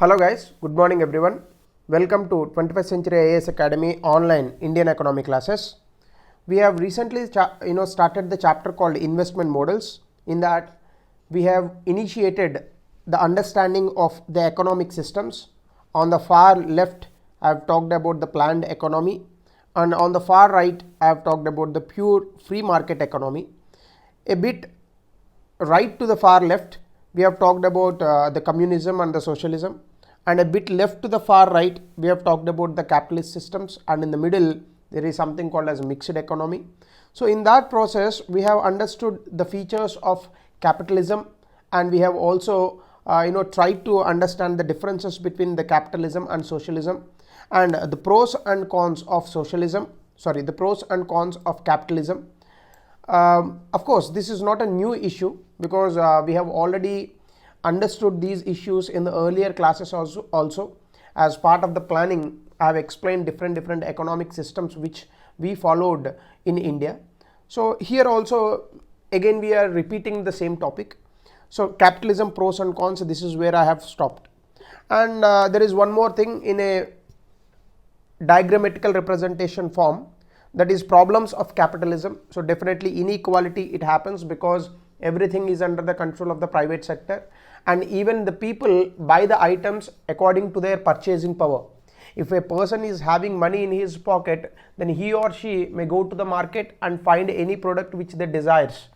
Hello guys, good morning everyone. Welcome to 21st Century IAS Academy online Indian economy classes. We have recently started the chapter called investment models. In that we have initiated the understanding of the economic systems. On the far left I have talked about the planned economy, and on the far right I have talked about the pure free market economy. A bit right to the far left we have talked about the communism and the socialism, and a bit left to the far right we have talked about the capitalist systems, and in the middle there is something called as mixed economy. So in that process we have understood the features of capitalism, and we have also tried to understand the differences between the capitalism and socialism, and the pros and cons of the pros and cons of capitalism. Of course, this is not a new issue because we have already understood these issues in the earlier classes also. As part of the planning, I have explained different economic systems which we followed in India. So here also again we are repeating the same topic. So capitalism, pros and cons, this is where I have stopped. And there is one more thing in a diagrammatical representation form, that is problems of capitalism. So definitely inequality it happens because everything is under the control of the private sector, and even the people buy the items according to their purchasing power. If a person is having money in his pocket, then he or she may go to the market and find any product which they desires.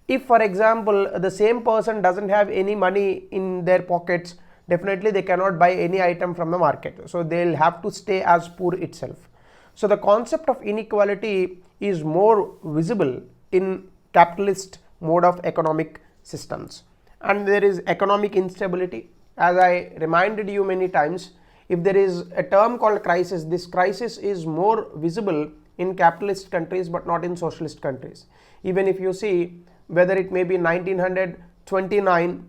If for example the same person doesn't have any money in their pockets, definitely they cannot buy any item from the market, so they'll have to stay as poor itself. So the concept of inequality is more visible in capitalist mode of economic systems. And there is economic instability. As I reminded you many times, if there is a term called crisis, this crisis is more visible in capitalist countries but not in socialist countries. Even if you see whether it may be 1929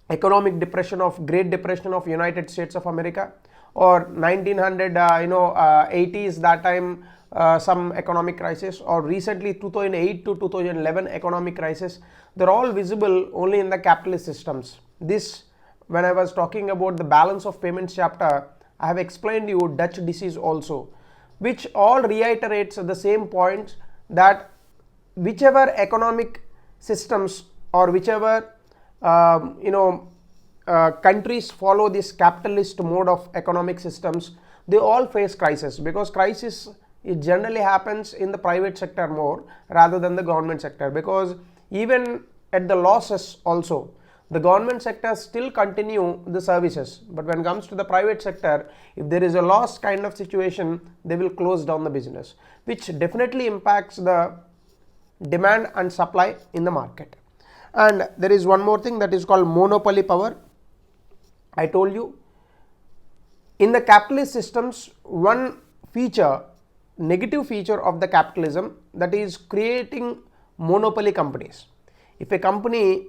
economic depression of Great Depression of United States of America, or 1980s that time some economic crisis, or recently 2008 to 2011 economic crisis, they're all visible only in the capitalist systems. This, when I was talking about the balance of payments chapter, I have explained you Dutch disease also, which all reiterates the same point, that whichever economic systems or whichever countries follow this capitalist mode of economic systems, they all face crisis, because crisis it generally happens in the private sector more rather than the government sector, because even at the losses also the government sector still continue the services, but when it comes to the private sector, if there is a loss kind of situation, they will close down the business, which definitely impacts the demand and supply in the market. And there is one more thing that is called monopoly power. I told you in the capitalist systems, one feature, negative feature of the capitalism, that is creating monopoly companies. If a company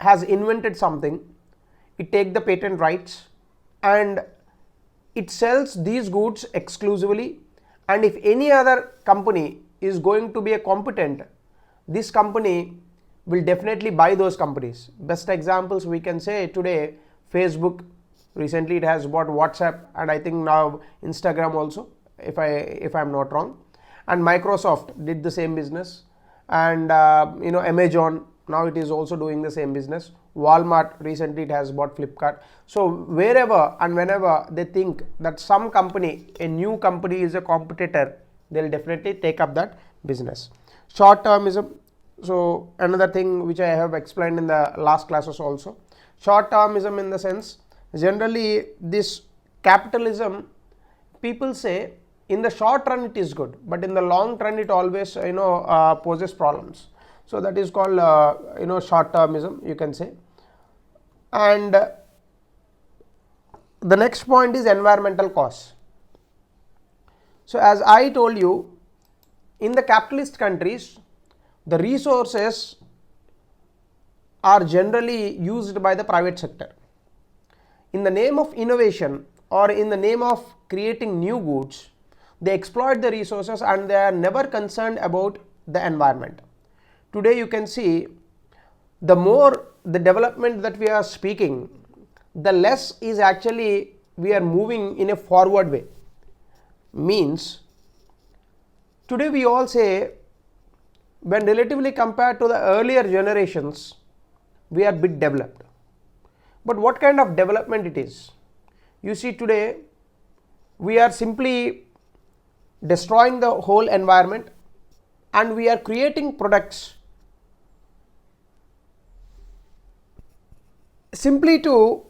has invented something, it takes the patent rights and it sells these goods exclusively, and if any other company is going to be a competent, this company will definitely buy those companies. Best examples we can say today, Facebook, recently it has bought WhatsApp, and I think now Instagram also, if I'm not wrong, and Microsoft did the same business, and Amazon, now it is also doing the same business. Walmart, recently it has bought Flipkart. So wherever and whenever they think that some company, a new company is a competitor, they'll definitely take up that business. Short termism, so another thing which I have explained in the last classes also. Short termism in the sense, generally this capitalism, people say in the short run it is good, but in the long run it always poses problems. So that is called short termism, you can say. And the next point is environmental costs. So as I told you, in the capitalist countries, the resources are generally used by the private sector. In the name of innovation or in the name of creating new goods, they exploit the resources and they are never concerned about the environment. Today you can see, the more the development that we are speaking, the less is actually we are moving in a forward way. Means today we all say, when relatively compared to the earlier generations, we are bit developed. But what kind of development it is? You see, today we are simply destroying the whole environment and we are creating products simply to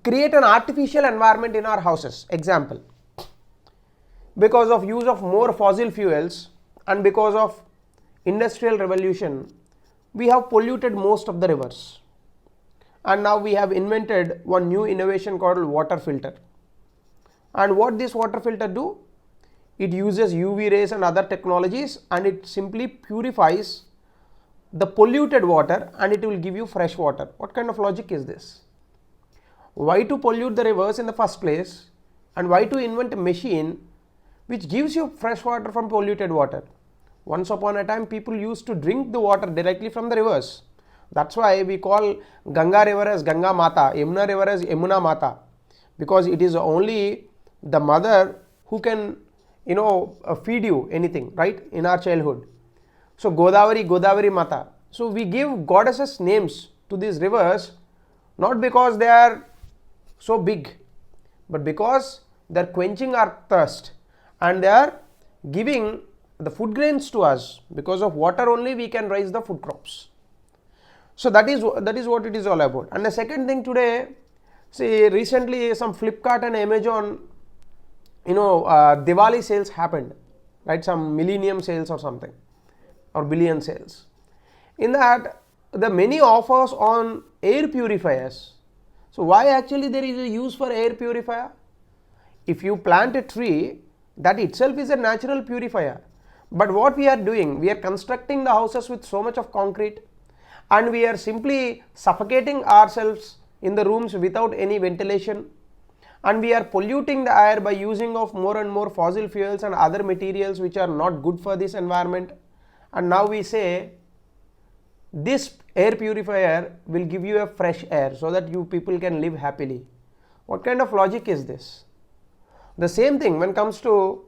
create an artificial environment in our houses. Example, because of use of more fossil fuels and because of industrial revolution, we have polluted most of the rivers, and now we have invented one new innovation called water filter. And what this water filter do? It uses UV rays and other technologies, and it simply purifies the polluted water and it will give you fresh water. What kind of logic is this? Why to pollute the rivers in the first place, and why to invent a machine which gives you fresh water from polluted water? Once upon a time, people used to drink the water directly from the rivers. That's why we call Ganga river as Ganga Mata, Yamuna river as Yamuna Mata, because it is only the mother who can feed you anything, right, in our childhood. So Godavari, Godavari Mata. So we give goddesses names to these rivers not because they are so big, but because they are quenching our thirst and they are giving the food grains to us. Because of water only we can raise the food crops. So that is what it is all about. And the second thing today, see, recently some Flipkart and Amazon Diwali sales happened, right? Some millennium sales or something, or billion sales. In that, the many offers on air purifiers. So why actually there is a use for air purifier? If you plant a tree, that itself is a natural purifier. But what we are doing, we are constructing the houses with so much of concrete, and we are simply suffocating ourselves in the rooms without any ventilation, and we are polluting the air by using of more and more fossil fuels and other materials which are not good for this environment. And now we say this air purifier will give you a fresh air so that you people can live happily. What kind of logic is this? The same thing when it comes to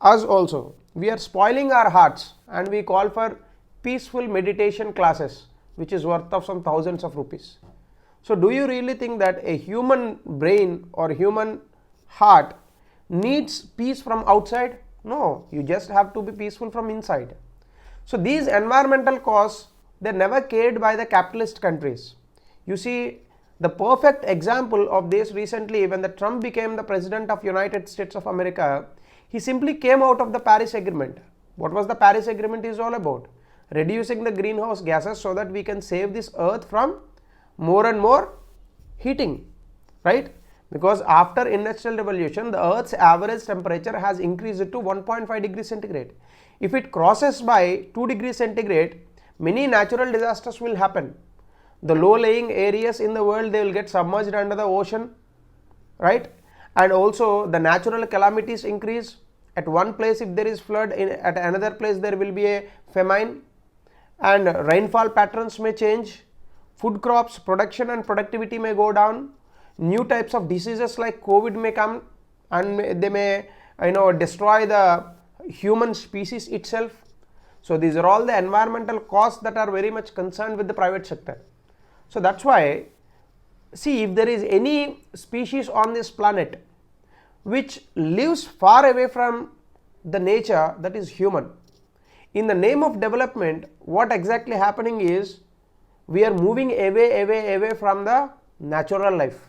us also. We are spoiling our hearts and we call for peaceful meditation classes which is worth of some thousands of rupees. So do you really think that a human brain or human heart needs peace from outside? No, you just have to be peaceful from inside. So these environmental causes, they never cared by the capitalist countries. You see, the perfect example of this recently, when the Trump became the president of United States of America, he simply came out of the Paris Agreement. What was the Paris Agreement is all about? Reducing the greenhouse gases so that we can save this earth from more and more heating, right? Because after industrial revolution, the earth's average temperature has increased to 1.5 degrees centigrade. If it crosses by 2 degrees centigrade, many natural disasters will happen. The low-lying areas in the world, they will get submerged under the ocean, right? And also the natural calamities increase. At one place if there is flood, at another place there will be a famine, and rainfall patterns may change. Food crops production and productivity may go down. New types of diseases like COVID may come and they may destroy the human species itself. So these are all the environmental costs that are very much concerned with the private sector. So that's why, see, if there is any species on this planet which lives far away from the nature, that is human. In the name of development, what exactly happening is we are moving away from the natural life.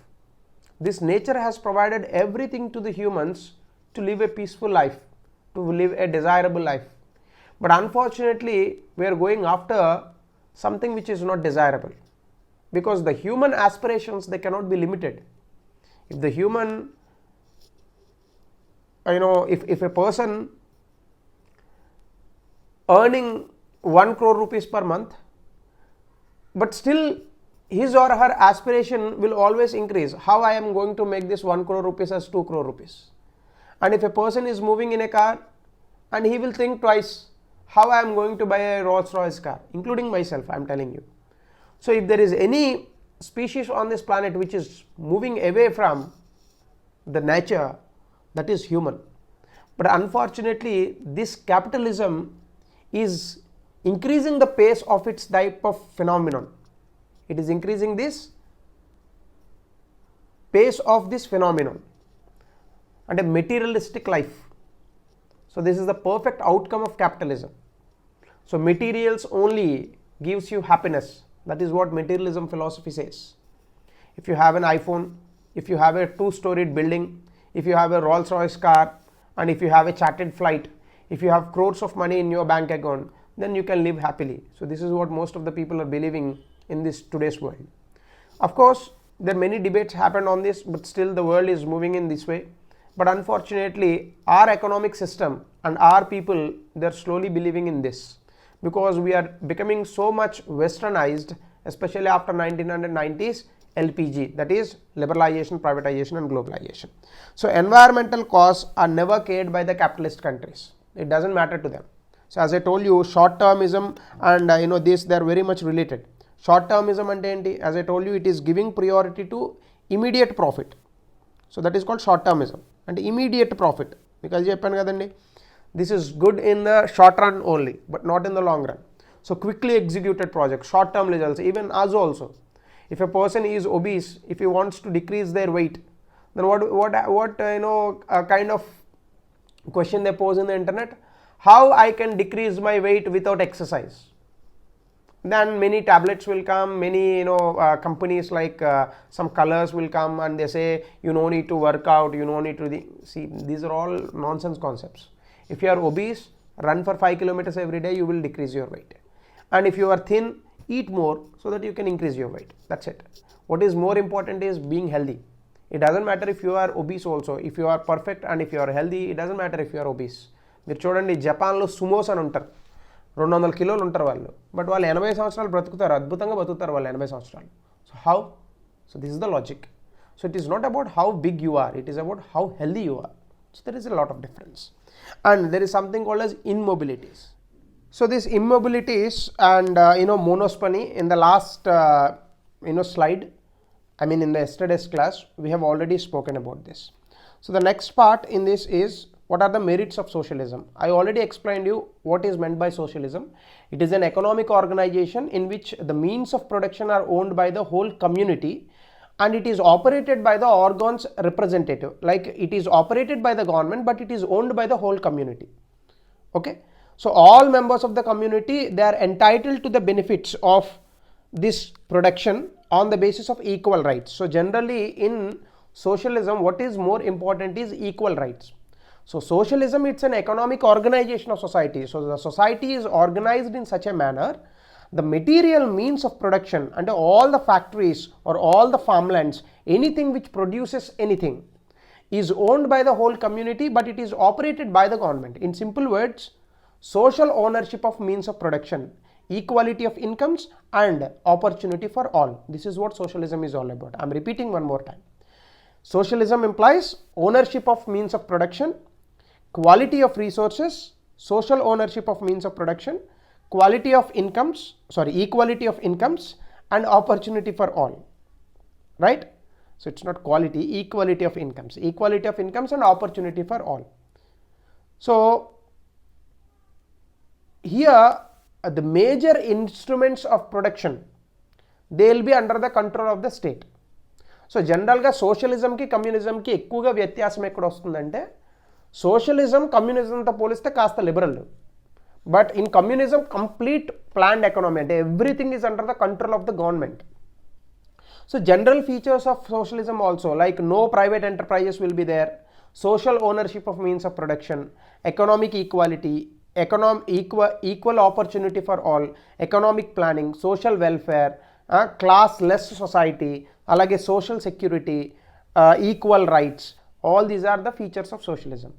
This nature has provided everything to the humans to live a peaceful life, to live a desirable life. But unfortunately, we are going after something which is not desirable, because the human aspirations, they cannot be limited. If the human, if a person earning 1 crore rupees per month, but still his or her aspiration will always increase. How I am going to make this 1 crore rupees as 2 crore rupees? And if a person is moving in a car, and he will think twice, how I am going to buy a Rolls Royce car, including myself, I am telling you. So if there is any species on this planet which is moving away from the nature, that is human. But unfortunately, this capitalism is increasing the pace of its type of phenomenon. It is increasing this pace of this phenomenon and a materialistic life. So this is the perfect outcome of capitalism. So materials only gives you happiness. That is what materialism philosophy says. If you have an iPhone, if you have a 2-storied building, if you have a Rolls-Royce car, and if you have a chartered flight, if you have crores of money in your bank account, then you can live happily. So this is what most of the people are believing in this today's world. Of course, there are many debates happened on this, but still the world is moving in this way. But unfortunately, our economic system and our people, they're slowly believing in this, because we are becoming so much westernized, especially after 1990s LPG, that is liberalization, privatization and globalization. So environmental costs are never cared by the capitalist countries. It doesn't matter to them. So as I told you, short termism and this, they are very much related. Short termism ante enti, as I told you, it is giving priority to immediate profit. So that is called short termism and immediate profit, because this is good in the short run only, but not in the long run. So quickly executed projects, short term results. Even us also, if a person is obese, if he wants to decrease their weight, then what kind of question they pose in the internet? How I can decrease my weight without exercise? Then many tablets will come, many companies like some colors will come and they say you no need to work out, you no need to see. These are all nonsense concepts. If you are obese, run for 5 kilometers every day, you will decrease your weight. And if you are thin, eat more so that you can increase your weight. That's it. What is more important is being healthy. It doesn't matter if you are obese also. If you are perfect and if you are healthy, it doesn't matter if you are obese. మీరు చూడండి, జపాన్లో సుమోస్ అని ఉంటారు, 200 కిలోలు ఉంటారు వాళ్ళు, but వాళ్ళు 80 సంవత్సరాలు బ్రతుకుతారు, అద్భుతంగా బ్రతుకుతారు వాళ్ళు 80 సంవత్సరాలు. So how? So this is the logic. So it is not about how big you are, it is about how healthy you are. So there is a lot of difference. And there is something called as immobilities. So these immobilities and monospony, in the last slide, I mean in the yesterday's class, we have already spoken about this. So the next part in this is, what are the merits of socialism? I already explained you what is meant by socialism. It is an economic organization in which the means of production are owned by the whole community, and it is operated by the organs representative, like it is operated by the government, but it is owned by the whole community. Okay, so all members of the community, they are entitled to the benefits of this production on the basis of equal rights. So generally in socialism, what is more important is equal rights. So socialism, it's an economic organization of society. So the society is organized in such a manner, the material means of production and all the factories or all the farmlands, anything which produces anything, is owned by the whole community, but it is operated by the government. In simple words, social ownership of means of production, equality of incomes and opportunity for all. This is what socialism is all about. I am repeating one more time. Socialism implies ownership of means of production, quality of resources, social ownership of means of production, equality of incomes and opportunity for all, right? So it's not quality, equality of incomes and opportunity for all. So here the major instruments of production, they will be under the control of the state. So general ga socialism ki communism ki ekkuva vyathyasam ekkada ostundante, socialism communism తో పోలిస్తే కాస్త liberal, but in communism complete planned economy, and everything is under the control of the government. So general features of socialism also, like no private enterprises will be there, social ownership of means of production, economic equality, equal opportunity for all, economic planning, social welfare, class less society, alage social security, equal rights. All these are the features of socialism.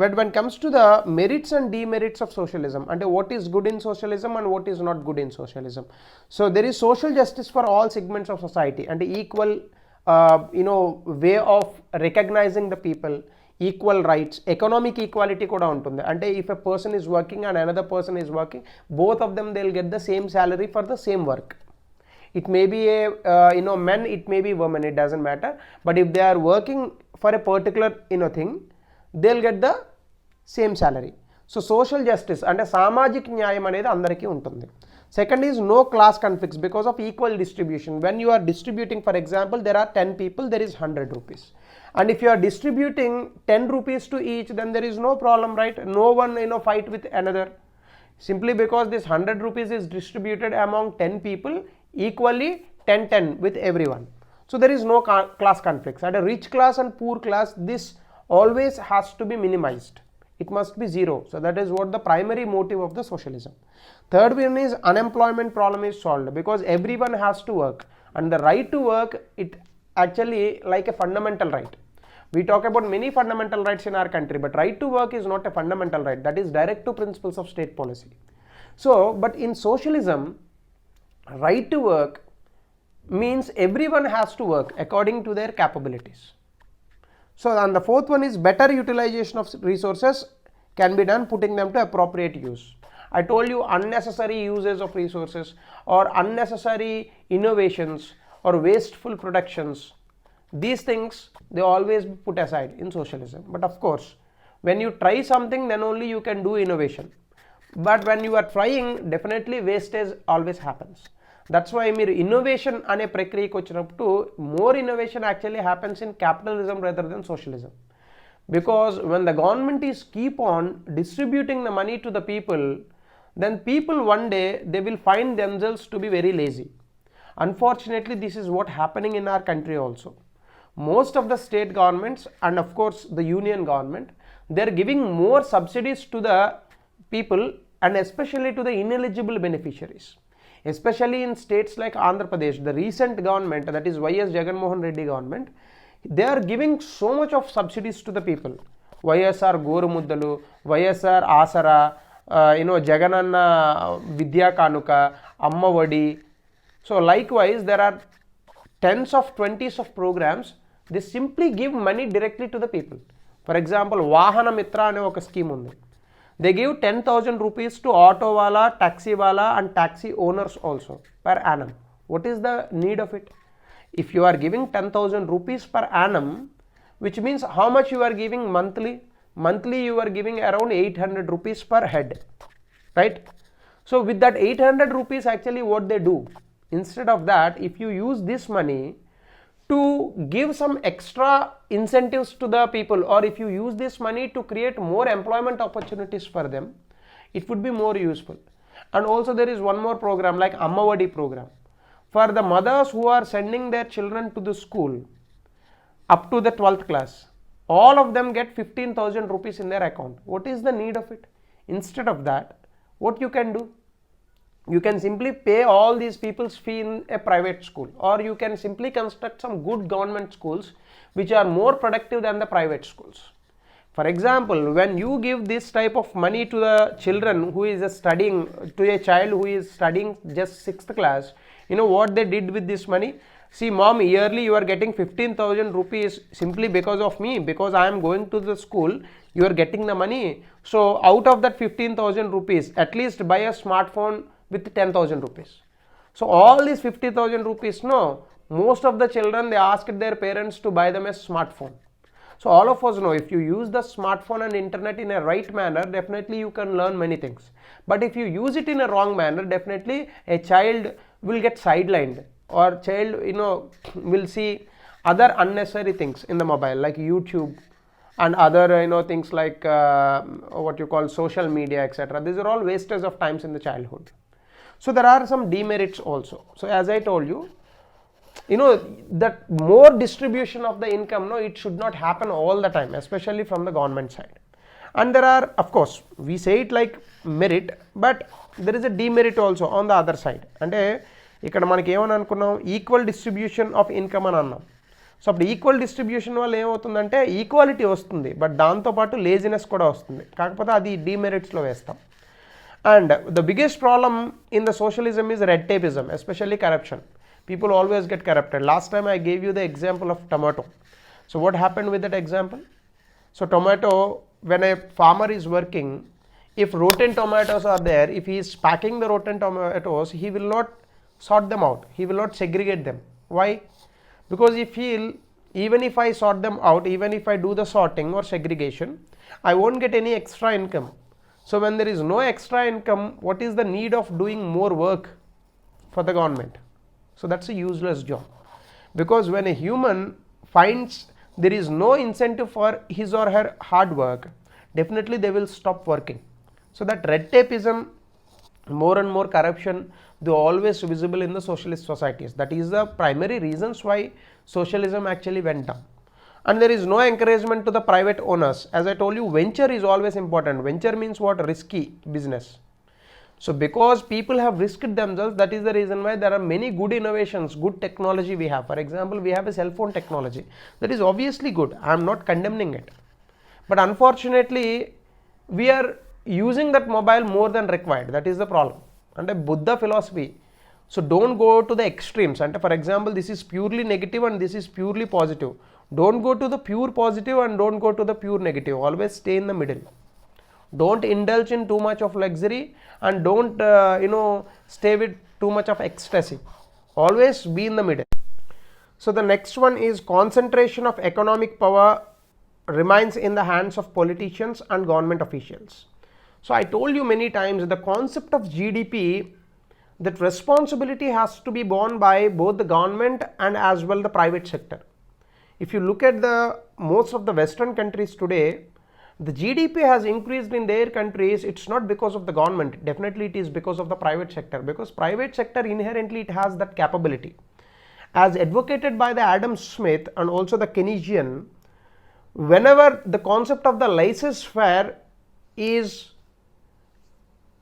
But when it comes to the merits and demerits of socialism, and what is good in socialism and what is not good in socialism. So there is social justice for all segments of society and equal way of recognizing the people, equal rights, economic equality kuda untundi. And if a person is working and another person is working, both of them, they'll get the same salary for the same work. It may be a men, it may be women, it doesn't matter. But if they are working for a particular thing, they'll get the same salary. So social justice and సామాజిక న్యాయం అనేది అందరికీ ఉంటుంది. Second is no class conflicts because of equal distribution. When you are distributing, for example, there are 10 people, there is 100 rupees. And if you are distributing 10 rupees to each, then there is no problem, right? No one fight with another. Simply because this 100 rupees is distributed among 10 people equally, 10-10 with everyone. So there is no class conflicts. At a rich class and poor class, this always has to be minimized. It must be zero. So that is what the primary motive of the socialism. Third one is unemployment problem is solved because everyone has to work, and the right to work, it actually like a fundamental right. We talk about many fundamental rights in our country, but right to work is not a fundamental right. That is direct to principles of state policy. So but in socialism, right to work means everyone has to work according to their capabilities. So and the fourth one is better utilization of resources can be done, putting them to appropriate use. I told you unnecessary uses of resources or unnecessary innovations or wasteful productions, these things they always be put aside in socialism. But of course, when you try something, then only you can do innovation. But when you are trying, definitely wastage always happens. That's why మీరు innovation అనే ప్రక్రియకి వచ్చినప్పుడు more innovation actually happens in capitalism rather than socialism. Because when the government is keep on distributing the money to the people, then people one day they will find themselves to be very lazy. Unfortunately, this is what happening in our country also. Most of the state governments and of course the union government, they are giving more subsidies to the people and especially to the ineligible beneficiaries. Especially in states like Andhra Pradesh, the recent government, that is YS Jagan Mohan Reddy government, they are giving so much of subsidies to the people. YSR Gorumuddalu, YSR Asara, Jagananna Vidya Kanuka, Amma Vadi. So likewise, there are tens of 20s of programs. They simply give money directly to the people. For example, Vahana Mitra ane oka scheme undi. They give 10,000 rupees to auto wala, taxi wala and taxi owners also per annum. What is the need of it? If you are giving 10,000 rupees per annum, which means how much you are giving monthly? Monthly you are giving around 800 rupees per head, right? So with that 800 rupees, actually what they do, instead of that, if you use this money to give some extra incentives to the people, or if you use this money to create more employment opportunities for them, it would be more useful. And also there is one more program like Amma Vadi program for the mothers who are sending their children to the school up to the 12th class. All of them get 15,000 rupees in their account. What is the need of it? Instead of that, what you can do? You can simply pay all these people's fee in a private school, or you can simply construct some good government schools which are more productive than the private schools. For example, when you give this type of money to the children who is studying, to a child who is studying just 6th class, you know what they did with this money? See, mom, yearly you are getting 15,000 rupees simply because of me, because I am going to the school, you are getting the money. So out of that 15,000 rupees, at least buy a smartphone with 10,000 rupees. So all these 50,000 rupees, no, most of the children, they asked their parents to buy them a smartphone. So all of us know, if you use the smartphone and internet in a right manner, definitely you can learn many things. But if you use it in a wrong manner, definitely a child will get sidelined, or child will see other unnecessary things in the mobile like YouTube and other things like what you call social media, etc. These are all wastes of times in the childhood. So there are some demerits also. So as I told you, that more distribution of the income, no, it should not happen all the time, especially from the government side. And there are, of course, we say it like merit, but there is a demerit also on the other side. అంటే ఇక్కడ మనకి ఏమని అనుకున్నాం, equal distribution of income అని అన్నాం. So అప్పుడు equal distribution వల్ల ఏమవుతుందంటే ఈక్వాలిటీ వస్తుంది, బట్ దాంతోపాటు లేజినెస్ కూడా వస్తుంది. కాకపోతే అది డిమెరిట్స్లో వేస్తాం. And the biggest problem in the socialism is red tapeism, especially corruption. People always get corrupted. Last time I gave you the example of tomato. So what happened with that example? So tomato, when a farmer is working, if rotten tomatoes are there, if he is packing the rotten tomatoes, he will not sort them out. He will not segregate them. Why? Because he feel even if I sort them out, even if I do the sorting or segregation, I won't get any extra income. So when there is no extra income, what is the need of doing more work for the government? So that's a useless job. Because when a human finds there is no incentive for his or her hard work, definitely they will stop working. So that red tapeism, more and more corruption, they are always visible in the socialist societies. That is the primary reasons why socialism actually went down. And there is no encouragement to the private owners. As I told you, venture is always important. Venture means what? Risky business. So because people have risked themselves, that is the reason why there are many good innovations, good technology we have. For example, we have a cell phone technology. That is obviously good. I am not condemning it. But unfortunately, we are using that mobile more than required. That is the problem. And a Buddha philosophy. So don't go to the extremes. And for example, this is purely negative and this is purely positive. Don't go to the pure positive and don't go to the pure negative. Always stay in the middle. Don't indulge in too much of luxury and don't stay with too much of ecstasy. Always be in the middle. So the next one is concentration of economic power remains in the hands of politicians and government officials. So I told you many times the concept of GDP, that responsibility has to be borne by both the government and as well the private sector. If you look at the most of the Western countries today, the GDP has increased in their countries. It's not because of the government. Definitely it is because of the private sector, because private sector inherently it has that capability. As advocated by the Adam Smith and also the Keynesian, whenever the concept of the laissez-faire is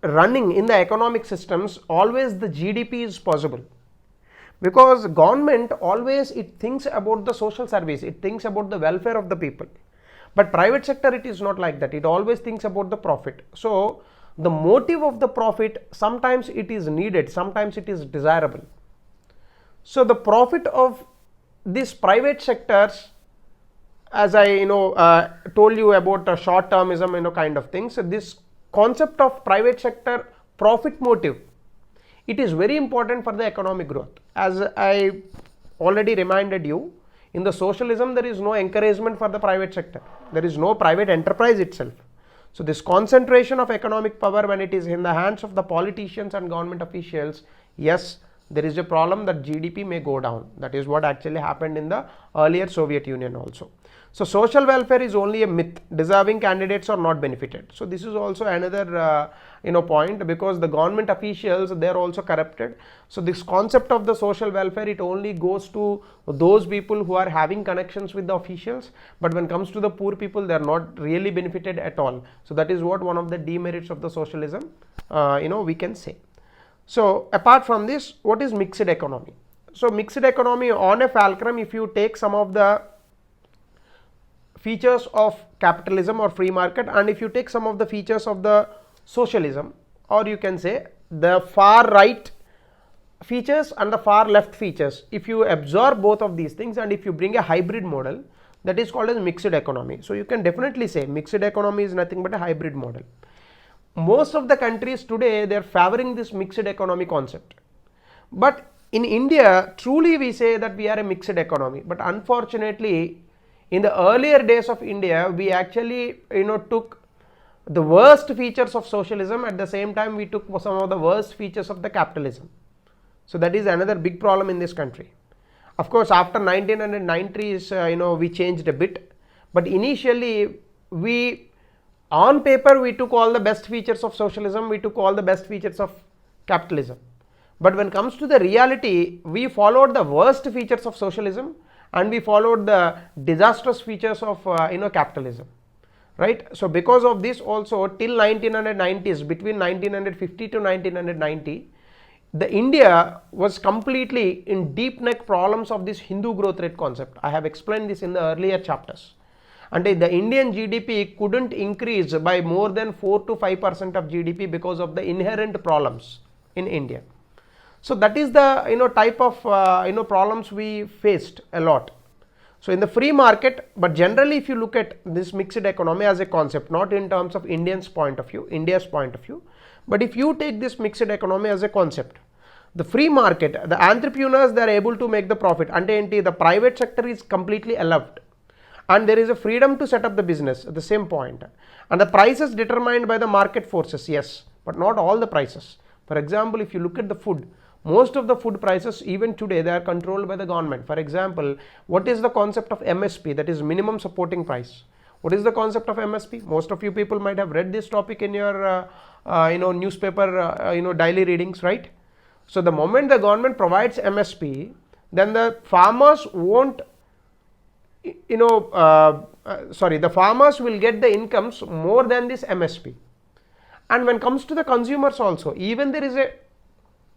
running in the economic systems, always the GDP is possible. Because government always it thinks about the social service, it thinks about the welfare of the people. But private sector it is not like that, it always thinks about the profit. So the motive of the profit, sometimes it is needed, sometimes it is desirable. So the profit of these private sectors, as I told you about short termism kind of things, so this concept of private sector profit motive, it is very important for the economic growth. As I already reminded you, in the socialism there is no encouragement for the private sector, there is no private enterprise itself. So this concentration of economic power, when it is in the hands of the politicians and government officials, yes, there is a problem that GDP may go down. That is what actually happened in the earlier Soviet Union also. So social welfare is only a myth. Deserving candidates are not benefited. So this is also another point, because the government officials, they are also corrupted. So this concept of the social welfare, it only goes to those people who are having connections with the officials, but when it comes to the poor people, they are not really benefited at all. So that is what one of the demerits of the socialism we can say. So apart from this, what is mixed economy? So mixed economy on a fulcrum, if you take some of the features of capitalism or free market, and if you take some of the features of the socialism, or you can say the far right features and the far left features, if you absorb both of these things and if you bring a hybrid model, that is called as mixed economy. So you can definitely say mixed economy is nothing but a hybrid model. Most of the countries today, they are favoring this mixed economy concept. But in India, truly we say that we are a mixed economy. But unfortunately, in the earlier days of India, we actually took the worst features of socialism. At the same time, we took some of the worst features of the capitalism. So that is another big problem in this country. Of course, after 1990s, we changed a bit. But initially, on paper, we took all the best features of socialism, we took all the best features of capitalism. But when it comes to the reality, we followed the worst features of socialism and we followed the disastrous features of capitalism, right? So because of this also, till 1990s, between 1950 to 1990, the India was completely in deep neck problems of this Hindu growth rate concept. I have explained this in the earlier chapters. And the Indian GDP couldn't increase by more than 4 to 5% of GDP because of the inherent problems in India. So that is the type of problems we faced a lot. So in the free market, but generally if you look at this mixed economy as a concept, not in terms of India's point of view, but if you take this mixed economy as a concept, the free market, the entrepreneurs, they are able to make the profit. Ante enti, the private sector is completely allowed and there is a freedom to set up the business at the same point, and the prices determined by the market forces, yes, but not all the prices. For example, if you look at the food, most of the food prices even today, they are controlled by the government. For example, what is the concept of MSP, that is minimum supporting price? What is the concept of MSP? Most of you people might have read this topic in your newspaper daily readings, right? So the moment the government provides MSP, then the farmers won't, the farmers will get the incomes more than this MSP. And when it comes to the consumers also, even there is a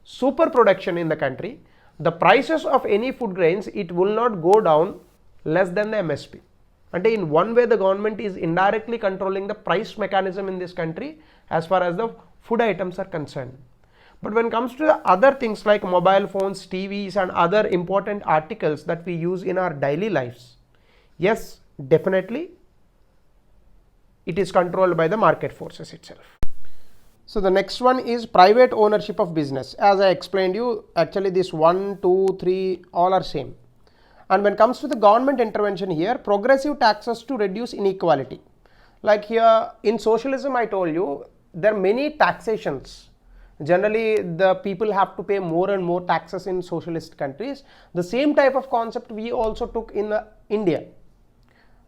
super production in the country, the prices of any food grains, it will not go down less than the MSP. And in one way, the government is indirectly controlling the price mechanism in this country as far as the food items are concerned. But when it comes to the other things like mobile phones, TVs and other important articles that we use in our daily lives, yes, definitely it is controlled by the market forces itself. So the next one is private ownership of business. As I explained you, actually this 1, 2, 3 all are same. And when it comes to the government intervention here, progressive taxes to reduce inequality. Like here in socialism, I told you there are many taxations. Generally, the people have to pay more and more taxes in socialist countries. The same type of concept we also took in India.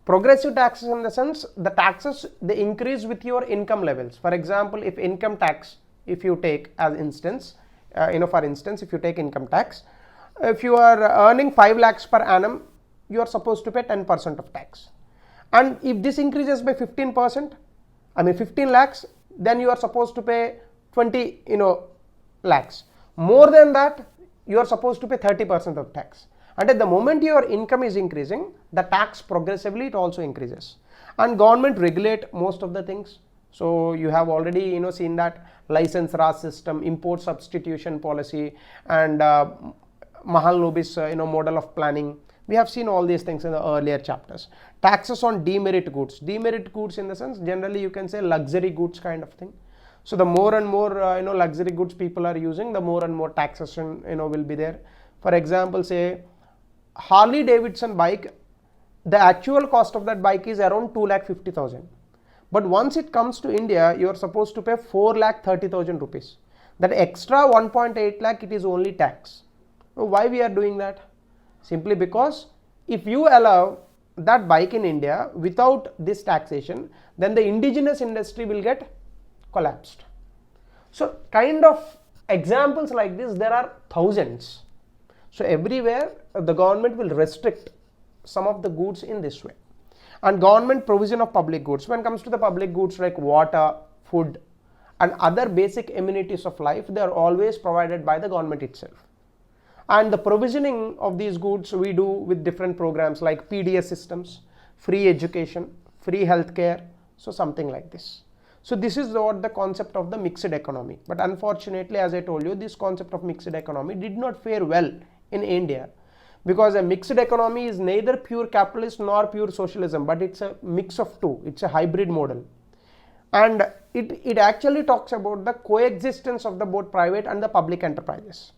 Progressive taxes in the sense, the taxes, they increase with your income levels. For example, if income tax, if you take as instance, for instance, if you take income tax, if you are earning 5 lakhs per annum, you are supposed to pay 10% of tax. And if this increases by 15%, 15 lakhs, then you are supposed to pay 20 lakhs. More than that, you are supposed to pay 30% of tax. And at the moment your income is increasing, the tax progressively it also increases. And government regulate most of the things. So you have already seen that license RAS system, import substitution policy, and Mahalanobis model of planning. We have seen all these things in the earlier chapters. Taxes on demerit goods. Demerit goods in the sense, generally you can say luxury goods kind of thing. So the more and more luxury goods people are using, the more and more taxation will be there. For example, say Harley Davidson bike, the actual cost of that bike is around 2,50,000. But once it comes to India, you are supposed to pay 4,30,000 rupees. That extra 1.8 lakh, it is only tax. Why we are doing that? Simply because if you allow that bike in India without this taxation, then the indigenous industry will get collapsed. So kind of examples like this, there are thousands. So everywhere the government will restrict some of the goods in this way. And government provision of public goods. When it comes to the public goods like water, food and other basic amenities of life, they are always provided by the government itself. And the provisioning of these goods we do with different programs like PDS systems, free education, free healthcare, so something like this. So this is what the concept of the mixed economy. But unfortunately, as I told you, this concept of mixed economy did not fare well in India, because a mixed economy is neither pure capitalist nor pure socialism, but it's a mix of two. It's a hybrid model. And it actually talks about the coexistence of the both private and the public enterprises.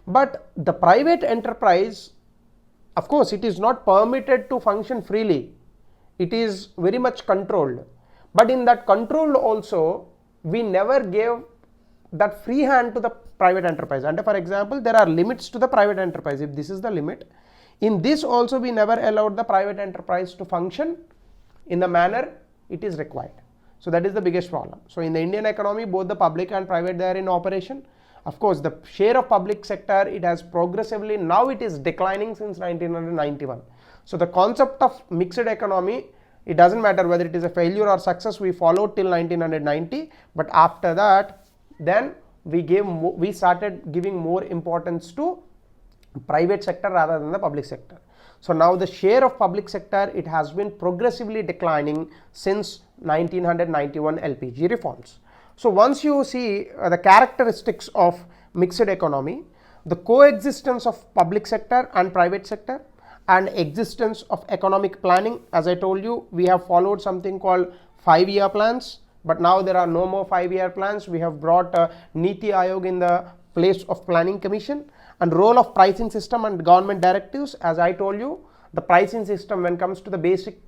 But the private enterprise, of course, it is not permitted to function freely. It is very much controlled. But in that control also, we never gave that free hand to the private enterprise. And for example, there are limits to the private enterprise. If this is the limit, in this also we never allowed the private enterprise to function in the manner it is required. So that is the biggest problem. So in the Indian economy, both the public and private, they are in operation. Of course, the share of public sector, it has progressively, now it is declining since 1991. So the concept of mixed economy, it doesn't matter whether it is a failure or success, we followed till 1990, but after that, then we started giving more importance to private sector rather than the public sector. So now the share of public sector, it has been progressively declining since 1991 LPG reforms. So once you see the characteristics of mixed economy, the coexistence of public sector and private sector, and existence of economic planning. As I told you, we have followed something called 5-year plans, but now there are no more 5-year plans. We have brought Niti Aayog in the place of planning commission, and role of pricing system and government directives. As I told you, the pricing system, when it comes to the basic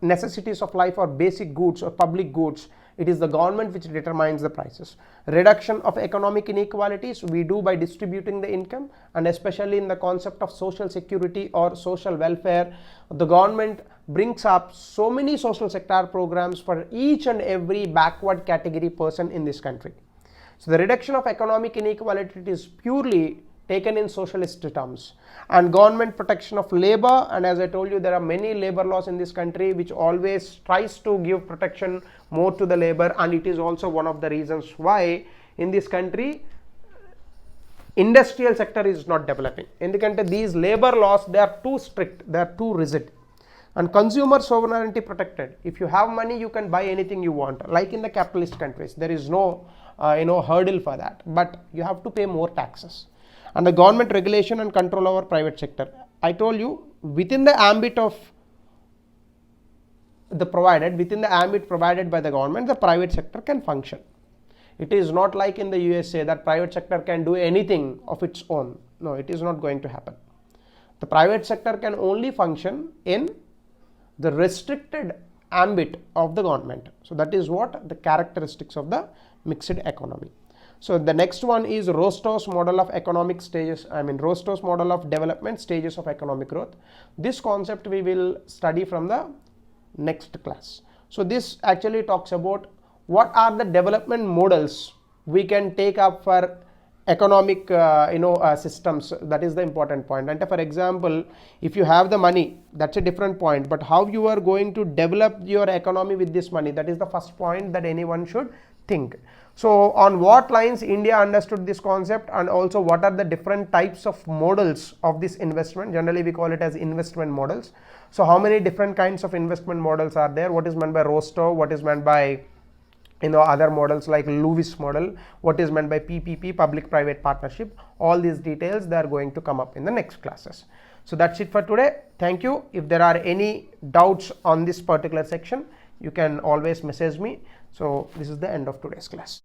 necessities of life or basic goods or public goods, it is the government which determines the prices. Reduction of economic inequalities we do by distributing the income, and especially in the concept of social security or social welfare, the government brings up so many social sector programs for each and every backward category person in this country. So the reduction of economic inequality is purely taken in socialist terms. And government protection of labor, and as I told you, there are many labor laws in this country which always tries to give protection more to the labor, and it is also one of the reasons why in this country industrial sector is not developing. In the country, these labor laws, they are too strict, they are too rigid. And consumer sovereignty protected. If you have money, you can buy anything you want. Like in the capitalist countries, there is no hurdle for that, but you have to pay more taxes. And the government regulation and control over private sector. I told you, within the ambit of within the ambit provided by the government, the private sector can function. It is not like in the USA that private sector can do anything of its own. No, it is not going to happen. The private sector can only function in the restricted ambit of the government. So that is what the characteristics of the mixed economy. So the next one is Rostow's model of economic stages, Rostow's model of development stages of economic growth. This concept we will study from the next class. So this actually talks about what are the development models we can take up for economic systems. That is the important point. And for example, if you have the money, that's a different point, but how you are going to develop your economy with this money, that is the first point that anyone should think. So on what lines India understood this concept, and also what are the different types of models of this investment. Generally we call it as investment models. So how many different kinds of investment models are there? What is meant by Rostow? What is meant by other models like Lewis model? What is meant by PPP, public private partnership? All these details, they are going to come up in the next classes. So that's it for today. Thank you. If there are any doubts on this particular section, you can always message me. So this is the end of today's class.